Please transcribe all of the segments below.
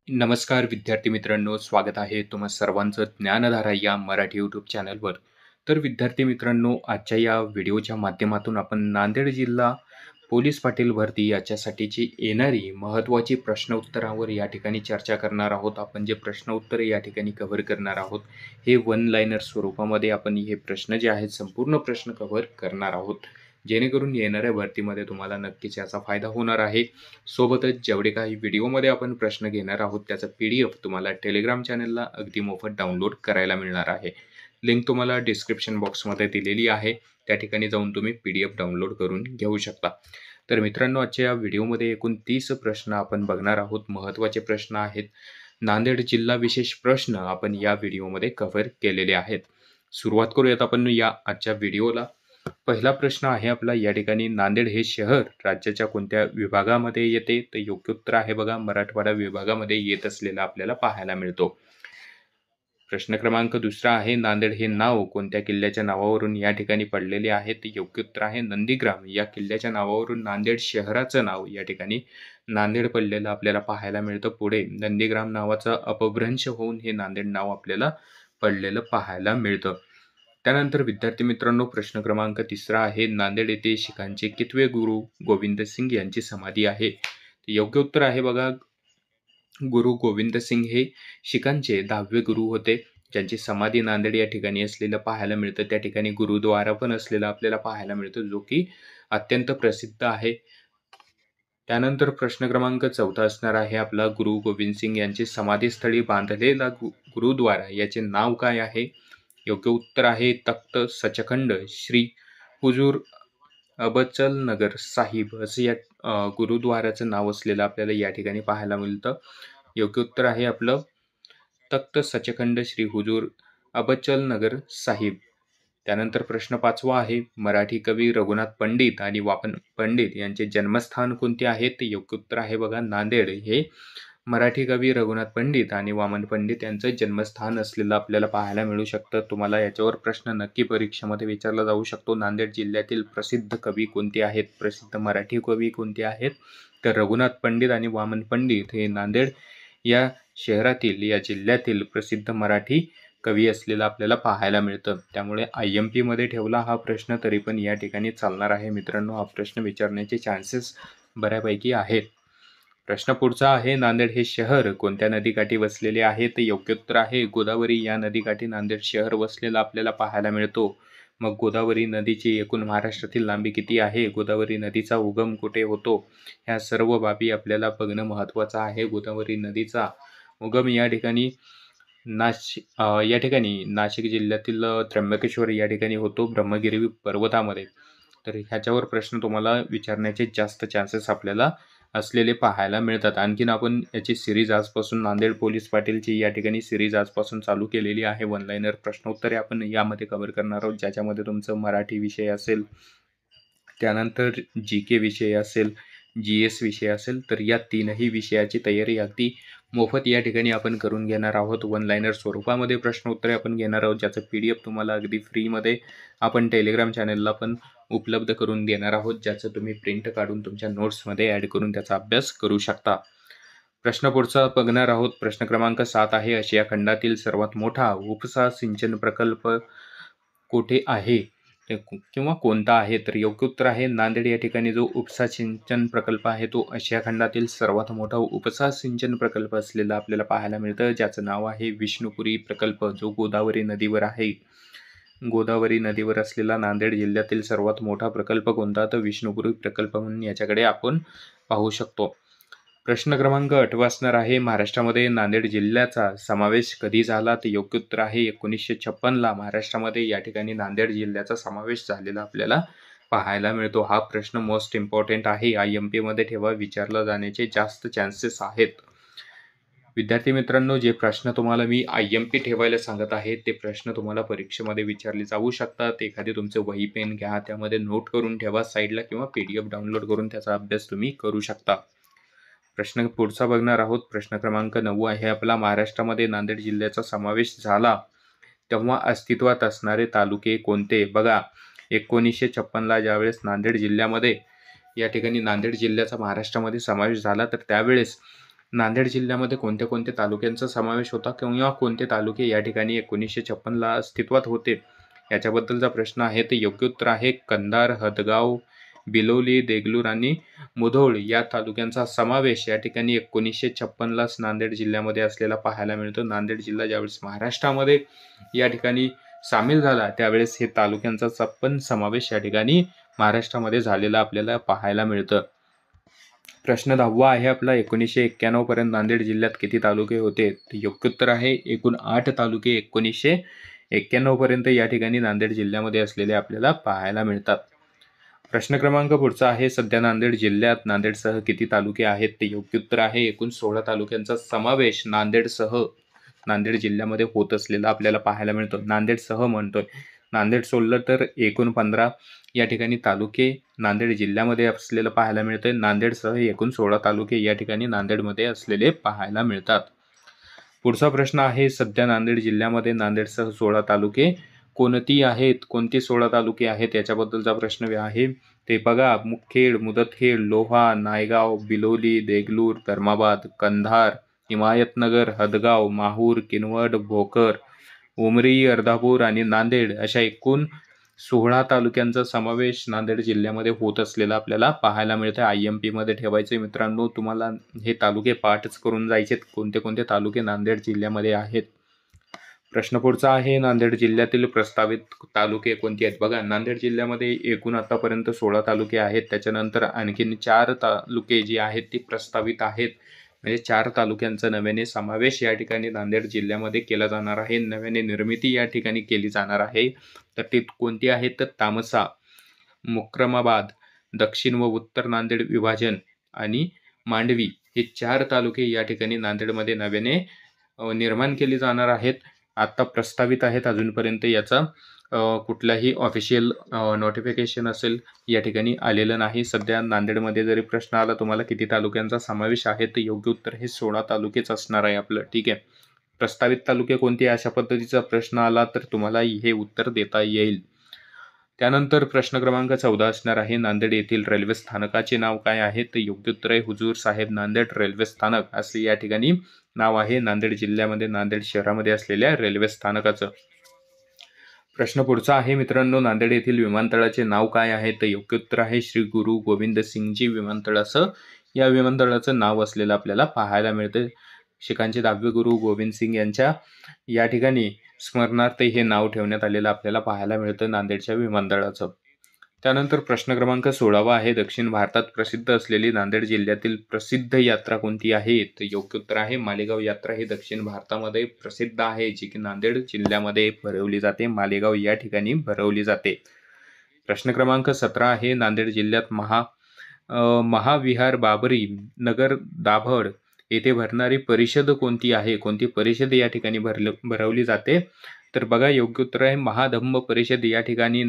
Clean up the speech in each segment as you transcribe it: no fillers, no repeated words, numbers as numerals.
नमस्कार विद्यार्थी मित्रांनो, स्वागत आहे तुम्हा सर्वांचं ज्ञानधारा या मराठी यूट्यूब चॅनलवर. तर विद्यार्थी मित्रांनो, आजच्या या व्हिडिओच्या माध्यमातून आपण नांदेड जिल्हा पोलीस पाटील भरती याच्यासाठीची येणारी महत्त्वाची प्रश्नोत्तरावर या ठिकाणी चर्चा करणार आहोत. आपण जे प्रश्नोत्तरे या ठिकाणी कव्हर करणार आहोत, हे वन लाईनर स्वरूपामध्ये आपण हे प्रश्न जे आहेत संपूर्ण प्रश्न कव्हर करणार आहोत. जेणेकरून येणाऱ्या भरतीमध्ये तुम्हाला नक्कीच याचा फायदा होणार आहे. सोबतच जेवढे काही व्हिडिओमध्ये आपण प्रश्न घेणार आहोत त्याचा PDF तुम्हाला टेलिग्राम चॅनलला अगदी मोफत डाउनलोड करायला मिळणार आहे. लिंक तुम्हाला डिस्क्रिप्शन बॉक्समध्ये दिलेली आहे. त्या ठिकाणी जाऊन तुम्ही PDF डाउनलोड करून घेऊ शकता. तर मित्रांनो, आजच्या या व्हिडिओमध्ये एकूण 30 प्रश्न आपण बघणार आहोत. महत्त्वाचे प्रश्न आहेत. नांदेड जिल्हा विशेष प्रश्न आपण या व्हिडिओमध्ये कव्हर केलेले आहेत. सुरुवात करूयात आपण या आजच्या व्हिडिओला. पहिला प्रश्न आहे आपला या ठिकाणी, नांदेड हे शहर राज्याच्या कोणत्या विभागामध्ये येते? तर योग्य उत्तर आहे बघा, मराठवाडा विभागामध्ये येत असलेला आपल्याला पाहायला मिळतो. प्रश्न क्रमांक दुसरा आहे, नांदेड हे नाव कोणत्या किल्ल्याच्या नावावरून या ठिकाणी पडलेले आहे? तर योग्य उत्तर आहे नंदीग्राम या किल्ल्याच्या नावावरून नांदेड शहराचं नाव या ठिकाणी नांदेड पडलेलं आपल्याला पाहायला मिळतं. पुढे नंदीग्राम नावाचा अपभ्रंश होऊन हे नांदेड नाव आपल्याला पडलेलं पाहायला मिळतं. त्यानंतर विद्यार्थी मित्रांनो, प्रश्न क्रमांक तिसरा आहे, नांदेड येथे शिखांचे कितवे गुरु गोविंद सिंग यांची समाधी आहे? योग्य उत्तर आहे बघा, गुरु गोविंद सिंग हे शिखांचे 10वे गुरु होते, ज्यांची समाधी नांदेड या ठिकाणी असलेलं पाहायला मिळतं. त्या ठिकाणी गुरुद्वारा पण असलेला आपल्याला पाहायला मिळतं, जो की अत्यंत प्रसिद्ध आहे. त्यानंतर प्रश्न क्रमांक चौथा असणार आहे आपला, गुरु गोविंद सिंग यांची समाधीस्थळी बांधलेला गुरुद्वारा याचे नाव काय आहे? योग्य उत्तर आहे तख्त सचखंड श्री हुजूर अबचल नगर साहिब असं या गुरुद्वाराचं नाव असलेलं आपल्याला या ठिकाणी पाहायला मिळतं. योग्य उत्तर आहे आपलं तख्त सचखंड श्री हुजूर अबचल नगर साहिब. त्यानंतर प्रश्न पाचवा आहे, मराठी कवी रघुनाथ पंडित आणि वामन पंडित यांचे जन्मस्थान कोणते आहे? तर योग्य उत्तर आहे बघा, नांदेड हे मराठी कवी रघुनाथ पंडित आणि वामन पंडित यांचं जन्मस्थान असलेलं आपल्याला पाहायला मिळू शकतं. तुम्हाला याच्यावर प्रश्न नक्की परीक्षेमध्ये विचारला जाऊ शकतो. नांदेड जिल्ह्यातील प्रसिद्ध कवी कोणते आहेत? प्रसिद्ध मराठी कवी कोणते आहेत? तर रघुनाथ पंडित आणि वामन पंडित हे नांदेड या शहरातील या जिल्ह्यातील प्रसिद्ध मराठी कवी असलेलं आपल्याला पाहायला मिळतं. त्यामुळे IMP मध्ये ठेवला हा प्रश्न तरी पण या ठिकाणी चालणार आहे मित्रांनो. हा प्रश्न विचारण्याचे चान्सेस बऱ्यापैकी आहेत. प्रश्न पुढचा आहे, नांदेड हे शहर कोणत्या नदीकाठी वसलेले आहे? तर योग्य उत्तर आहे गोदावरी या नदीकाठी नांदेड शहर वसलेलं आपल्याला पाहायला मिळतो. मग गोदावरी नदीची एकूण महाराष्ट्रातील लांबी किती आहे? गोदावरी नदीचा उगम कुठे होतो? ह्या सर्व बाबी आपल्याला बघणं महत्त्वाचं आहे. गोदावरी नदीचा उगम या ठिकाणी नाशिक जिल्ह्यातील त्र्यंबकेश्वर या ठिकाणी होतो, ब्रह्मगिरी पर्वतामध्ये. तर ह्याच्यावर प्रश्न तुम्हाला विचारण्याचे जास्त चान्सेस आपल्याला असलेले पाहायला मिळतात. आणखीन आपण याची सिरीज आजपासून नांदेड पोलीस पाटीलची या ठिकाणी सिरीज आजपासून चालू केलेली आहे. वन लाईनर प्रश्नोत्तरे आपण यामध्ये कव्हर करणार आहोत, ज्याच्यामध्ये तुमचं मराठी विषय असेल, त्यानंतर GK विषय असेल, GS विषय असेल, तर या तीनही विषयाची तयारी अगदी मोफत या ठिकाणी आपण करून घेणार आहोत. वन लाईनर स्वरूपामध्ये प्रश्नोत्तरे आपण घेणार आहोत, ज्याचं PDF तुम्हाला अगदी फ्रीमध्ये आपण टेलिग्राम चॅनलला पण उपलब्ध करून देणार आहोत, ज्याचं तुम्ही प्रिंट काढून तुमच्या नोट्समध्ये ॲड करून त्याचा अभ्यास करू शकता. प्रश्न पुढचा बघणार आहोत. प्रश्न क्रमांक 7 आहे, आशिया खंडातील सर्वात मोठा उपसा सिंचन प्रकल्प कुठे आहे किंवा कोणता आहे? तर योग्य उत्तर आहे नांदेड या ठिकाणी जो उपसा सिंचन प्रकल्प आहे तो आशिया खंडातील सर्वात मोठा उपसा सिंचन प्रकल्प असलेला आपल्याला पाहायला मिळतं, ज्याचं नाव आहे विष्णुपुरी प्रकल्प, जो गोदावरी नदीवर आहे. गोदावरी नदीवर असलेला नांदेड जिल्ह्यातील सर्वात मोठा प्रकल्प कोणता? तर विष्णुपुरी प्रकल्प म्हणून याच्याकडे आपण पाहू शकतो. प्रश्न क्रमांक 8 असणार आहे, महाराष्ट्रामध्ये नांदेड जिल्ह्याचा समावेश कधी झाला? तर योग्य उत्तर आहे 1956ला महाराष्ट्रामध्ये या ठिकाणी नांदेड जिल्ह्याचा समावेश झालेला आपल्याला पाहायला मिळतो. हा प्रश्न मोस्ट इम्पॉर्टंट आहे. IMP मध्ये ठेवा, विचारला जाण्याचे जास्त चान्सेस आहेत. विद्यार्थी मित्रांनो, जे प्रश्न तुम्हाला मी IMP ठेवायला सांगत आहे ते प्रश्न तुम्हाला परीक्षेमध्ये विचारले जाऊ शकतात. एखादी तुमचं वही पेन घ्या, त्यामध्ये नोट करून ठेवा साईडला किंवा PDF डाउनलोड करून त्याचा अभ्यास तुम्ही करू शकता. प्रश्न पुढचा बघणार आहोत. प्रश्न क्रमांक 9 आहे आपला, महाराष्ट्रामध्ये नांदेड जिल्ह्याचा समावेश झाला तेव्हा अस्तित्वात असणारे तालुके कोणते? बघा, 1956ला ज्यावेळेस नांदेड जिल्ह्यामध्ये या ठिकाणी नांदेड जिल्ह्याचा महाराष्ट्रामध्ये समावेश झाला, तर त्यावेळेस नांदेड जिल्ह्यामध्ये कोणत्या कोणत्या तालुक्यांचा समावेश होता किंवा कोणते तालुके या ठिकाणी 1956ला अस्तित्वात होते याच्याबद्दलचा प्रश्न आहे. तर योग्य उत्तर आहे कंधार, हदगाव, बिलोली, देगलूर आणि मुधोळ या तालुक्यांचा समावेश या ठिकाणी 1956लाच नांदेड जिल्ह्यामध्ये असलेला पाहायला मिळतो. नांदेड जिल्हा ज्यावेळेस महाराष्ट्रामध्ये या ठिकाणी सामील झाला त्यावेळेस हे तालुक्यांचा पण समावेश या ठिकाणी महाराष्ट्रामध्ये झालेला आपल्याला पाहायला मिळतं. प्रश्न 10वा आहे आपला. 1991 पर्यंत नांदेड जिल्ह्यात किती तालुके होते? तर योग्य उत्तर आहे एकूण 8 तालुके 1991 पर्यंत या ठिकाणी नांदेड जिल्ह्यामध्ये असलेले आपल्याला पाहायला मिळतात. प्रश्न क्रमांक पुढचा आहे. सध्या नांदेड जिल्ह्यात नांदेडसह किती तालुके आहेत? ते योग्य उत्तर आहे एकूण 16 तालुक्यांचा समावेश नांदेड जिल्ह्यामध्ये होत असलेला आपल्याला पाहायला मिळतो. नांदेडसह म्हणतोय, नांदेड सोडलं तर एकूण 15 या ठिकाणी तालुके नांदेड जिल्ह्यामध्ये असलेलं पाहायला मिळतंय. नांदेडसह एकूण 16 तालुके या ठिकाणी नांदेडमध्ये असलेले पाहायला मिळतात. पुढचा प्रश्न आहे. सध्या नांदेड जिल्ह्यामध्ये नांदेडसह 16 तालुके कोणती आहेत? कोणती 16 तालुके आहेत याच्याबद्दलचा प्रश्न आहे. ते बघा, मुखेड, मुदतखेड, लोहा, नायगाव, बिलोली, देगलूर, धर्माबाद, कंधार, हिमायतनगर, हदगाव, माहूर, किनवट, भोकर, उमरी, अर्धापूर आणि नांदेड अशा एकूण 16 तालुक्यांचा समावेश नांदेड जिल्ह्यामध्ये होत असलेला आपल्याला पाहायला मिळतं. IMP मध्ये ठेवायचे मित्रांनो, तुम्हाला हे तालुके पाठच करून जायचे कोणते कोणते तालुके नांदेड जिल्ह्यामध्ये आहेत. प्रश्न पुढचा आहे. नांदेड जिल्ह्यातील प्रस्तावित तालुके कोणती आहेत? बघा, नांदेड जिल्ह्यामध्ये एकूण आतापर्यंत 16 तालुके आहेत. त्याच्यानंतर आणखीन 4 तालुके जी आहेत ती प्रस्तावित आहेत. म्हणजे 4 तालुक्यांचा नव्याने समावेश या ठिकाणी नांदेड जिल्ह्यामध्ये केला जाणार आहे. नव्याने निर्मिती या ठिकाणी केली जाणार आहे. तर ती कोणती आहेत? तर तामसा, मुक्रमाबाद, दक्षिण व उत्तर नांदेड विभाजन आणि मांडवी हे 4 तालुके या ठिकाणी नांदेडमध्ये नव्याने निर्माण केली जाणार आहेत. आता प्रस्तावित आहेत. अजूनपर्यंत याचा कुठलाही ऑफिशियल नोटिफिकेशन असेल या ठिकाणी आलेलं नाही. सध्या नांदेडमध्ये जरी प्रश्न आला तुम्हाला किती तालुक्यांचा समावेश आहे, तर योग्य उत्तर हे 16 तालुकेच असणार आहे आपलं. ठीक आहे. प्रस्तावित तालुके कोणते अशा पद्धतीचा प्रश्न आला तर तुम्हाला हे उत्तर देता येईल. त्यानंतर प्रश्न क्रमांक 14 असणार आहे. नांदेड येथील रेल्वे स्थानकाचे नाव काय आहे? तर योग्य उत्तर आहे हुजूर साहेब नांदेड रेल्वे स्थानक असे या ठिकाणी नाव आहे नांदेड जिल्ह्यामध्ये नांदेड शहरामध्ये असलेल्या रेल्वे स्थानकाचं. प्रश्न पुढचा आहे मित्रांनो. नांदेड येथील विमानतळाचे नाव काय आहे? तर योग्य उत्तर आहे श्री गुरु गोविंद सिंगजी विमानतळ असं या विमानतळाचं नाव असलेलं आपल्याला पाहायला मिळतं. शिखांचे 10वे गुरु गोविंद सिंग यांच्या या ठिकाणी स्मरणार्थ हे नाव ठेवण्यात आलेलं आपल्याला पाहायला मिळतं नांदेडच्या विमानतळाचं. त्यानंतर प्रश्न क्रमांक 16 आहे. दक्षिण भारतात प्रसिद्ध असलेली नांदेड जिल्ह्यातील प्रसिद्ध यात्रा कोणती आहे? तर योग्य उत्तर आहे मालेगाव यात्रा ही दक्षिण भारतामध्ये प्रसिद्ध आहे, जी की नांदेड जिल्ह्यामध्ये भरवली जाते. मालेगाव या ठिकाणी भरवली जाते. प्रश्न क्रमांक 17 आहे. नांदेड जिल्ह्यात महाविहार बाबरी नगर दाभड येथे भरणारी परिषद कोणती आहे? कोणती परिषद या ठिकाणी भरवली जाते? तर बघा, योग्य उत्तर आहे महाधम्म परिषद या ठिकाणी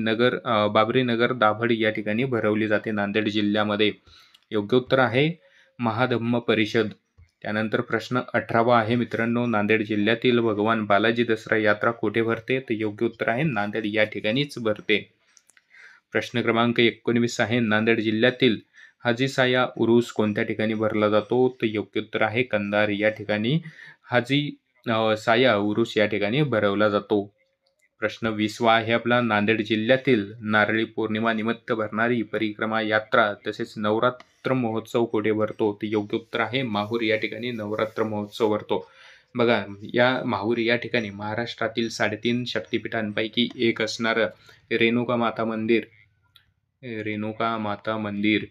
बाबरी नगर दाभड या ठिकाणी भरवली जाते नांदेड जिल्ह्यामध्ये. योग्य उत्तर आहे महाधम्म परिषद. त्यानंतर प्रश्न 18 आहे मित्रांनो. नांदेड जिल्ह्यातील भगवान बालाजी दसरा यात्रा कुठे भरते? तर योग्य उत्तर आहे नांदेड या ठिकाणीच भरते. प्रश्न क्रमांक 19 आहे. नांदेड जिल्ह्यातील हाजी साया उरूस कोणत्या ठिकाणी भरला जातो? तर योग्य उत्तर आहे कंधार या ठिकाणी हाजी साया उरूस या ठिकाणी भरवला जातो. प्रश्न 20 आहे आपला. नांदेड जिल्ह्यातील नारळी पौर्णिमा निमित्त भरणारी परिक्रमा यात्रा तसेच नवरात्र महोत्सव कुठे भरतो? तर योग्य उत्तर आहे माहूर या ठिकाणी नवरात्र महोत्सव भरतो. बघा, या माहूर या ठिकाणी महाराष्ट्रातील 3.5 शक्तिपीठांपैकी एक असणारं रेणुका माता मंदिर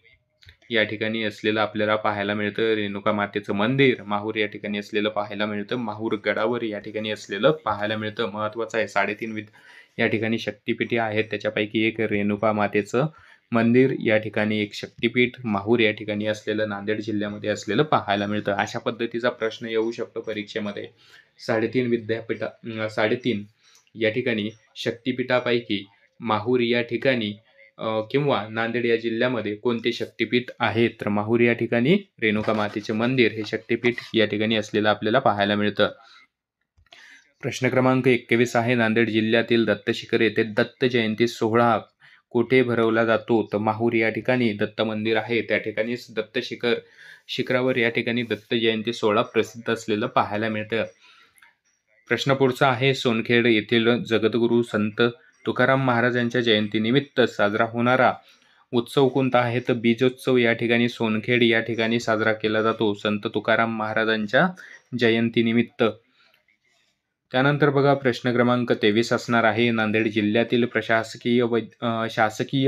या ठिकाणी असलेलं आपल्याला पाहायला मिळतं. रेणुका मातेचं मंदिर माहूर या ठिकाणी असलेलं पाहायला मिळतं. माहूर गडावर या ठिकाणी असलेलं पाहायला मिळतं. महत्त्वाचं आहे, 3.5 या ठिकाणी शक्तिपीठे आहेत, त्याच्यापैकी एक रेणुका मातेचं मंदिर या ठिकाणी एक शक्तिपीठ माहूर या ठिकाणी असलेलं नांदेड जिल्ह्यामध्ये असलेलं पाहायला मिळतं. अशा पद्धतीचा प्रश्न येऊ शकतो परीक्षेमध्ये. 3.5 या ठिकाणी शक्तिपीठापैकी माहूर या ठिकाणी किंवा नांदेड या जिल्ह्यामध्ये कोणते शक्तिपीठ आहे? तर माहूर या ठिकाणी रेणुका मातेचे मंदिर हे शक्तिपीठ या ठिकाणी असलेलं आपल्याला पाहायला मिळतं. प्रश्न क्रमांक 21 आहे. नांदेड जिल्ह्यातील दत्तशिखर येथे दत्त जयंती सोहळा कुठे भरवला जातो? तर माहूर या ठिकाणी दत्त मंदिर आहे त्या ठिकाणीच दत्तशिखर शिखरावर या ठिकाणी दत्त जयंती सोहळा प्रसिद्ध असलेलं पाहायला मिळतं. प्रश्न पुढचा आहे, सोनखेड येथील जगद्गुरू संत तुकाराम महाराजांच्या जयंतीनिमित्त साजरा होणारा उत्सव कोणता आहे? तर बीजोत्सव या ठिकाणी सोनखेड या ठिकाणी साजरा केला जातो संत तुकाराम महाराजांच्या जयंतीनिमित्त. त्यानंतर बघा प्रश्न क्रमांक 23 असणार आहे, नांदेड जिल्ह्यातील शासकीय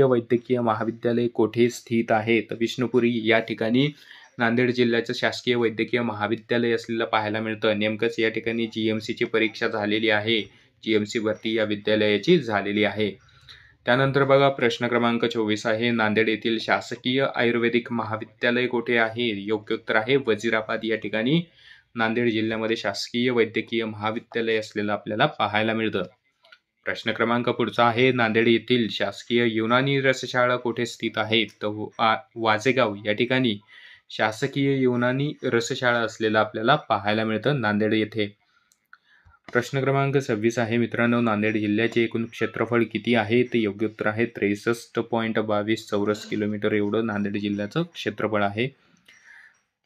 वैद्यकीय महाविद्यालय कोठे स्थित आहे? तर विष्णुपुरी या ठिकाणी नांदेड जिल्ह्याचं शासकीय वैद्यकीय महाविद्यालय असलेलं पाहायला मिळतं. नेमकंच या ठिकाणी GMCची परीक्षा झालेली आहे. GMC भरती या विद्यालयाची झालेली आहे. त्यानंतर बघा प्रश्न क्रमांक 24 आहे, नांदेड येथील शासकीय आयुर्वेदिक महाविद्यालय कोठे आहे? योग्य उत्तर आहे वजिराबाद या ठिकाणी नांदेड जिल्ह्यामध्ये शासकीय वैद्यकीय महाविद्यालय असलेलं आपल्याला पाहायला मिळतं. प्रश्न क्रमांक पुढचा आहे, नांदेड येथील शासकीय युनानी रसशाळा कोठे स्थित आहे? तर वाजेगाव या ठिकाणी शासकीय युनानी रसशाळा असलेलं आपल्याला पाहायला मिळतं नांदेड येथे. प्रश्न क्रमांक 26 आहे मित्रांनो, नांदेड जिल्ह्याचे एकूण क्षेत्रफळ किती आहे? तर योग्य उत्तर आहे 63.22 चौरस किलोमीटर एवढं नांदेड जिल्ह्याचं क्षेत्रफळ आहे.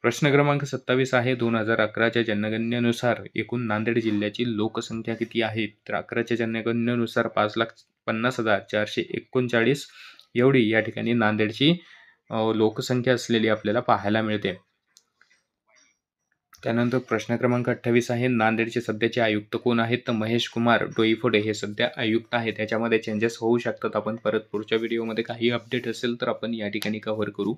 प्रश्न क्रमांक 27 आहे, 2011च्या जनगणनेनुसार एकूण नांदेड जिल्ह्याची लोकसंख्या किती आहे? तर 11च्या जनगणनेनुसार 5,50,439 एवढी या ठिकाणी नांदेडची लोकसंख्या असलेली आपल्याला पाहायला मिळते. त्यानंतर प्रश्न क्रमांक 28 आहे, नांदेडचे सध्याचे आयुक्त कोण आहेत? तर महेश कुमार डोईफोडे हे सध्या आयुक्त आहेत. त्याच्यामध्ये चेंजेस होऊ शकतात. आपण परत पुढच्या व्हिडिओमध्ये काही अपडेट असेल तर आपण या ठिकाणी कव्हर करू.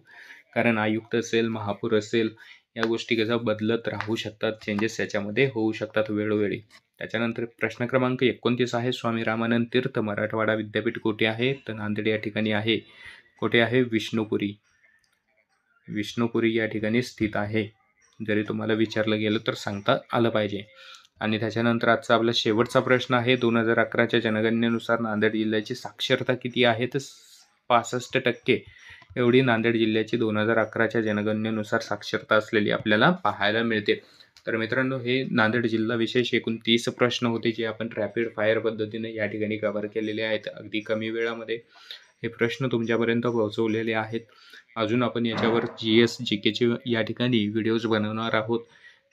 कारण आयुक्त असेल, महापौर असेल, या गोष्टी कसं बदलत राहू शकतात. चेंजेस याच्यामध्ये होऊ शकतात वेळोवेळी. त्याच्यानंतर प्रश्न क्रमांक 29 आहे, स्वामी रामानंद तीर्थ मराठवाडा विद्यापीठ कुठे आहे? तर नांदेड या ठिकाणी आहे. कुठे आहे? विष्णुपुरी. विष्णुपुरी या ठिकाणी स्थित आहे. जरी तुम्हाला विचारलं गेलं तर सांगता आलं पाहिजे. आणि त्याच्यानंतर आजचा आपला शेवटचा प्रश्न आहे, 2011च्या जनगणनेनुसार नांदेड जिल्ह्याची साक्षरता किती आहे? तर 65% एवढी नांदेड जिल्ह्याची 2011च्या जनगणनेनुसार साक्षरता असलेली आपल्याला पाहायला मिळते. तर मित्रांनो, हे नांदेड जिल्हा विशेष एकूण 30 प्रश्न होते जे आपण रॅपिड फायर पद्धतीने या ठिकाणी कव्हर केलेले आहेत. अगदी कमी वेळामध्ये हे प्रश्न तुमच्यापर्यंत पोहोचवलेले आहेत. अजून आपण याच्यावर GS GKचे या ठिकाणी व्हिडिओज बनवणार आहोत.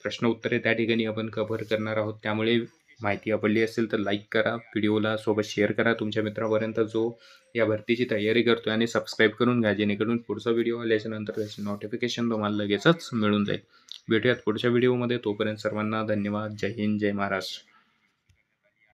प्रश्न उत्तरे त्या ठिकाणी आपण कव्हर करणार आहोत. त्यामुळे माहिती आवडली असेल तर लाईक करा, व्हिडिओला सोबत शेअर करा तुमच्या मित्रापर्यंत जो या भरतीची तयारी करतो, आणि सबस्क्राईब करून घ्या जेणेकरून पुढचा व्हिडिओ आल्याच्यानंतर त्याची नोटिफिकेशन तुम्हाला लगेचच मिळून जाईल. भेटूयात पुढच्या व्हिडिओमध्ये. तोपर्यंत सर्वांना धन्यवाद. जय हिंद, जय महाराष्ट्र.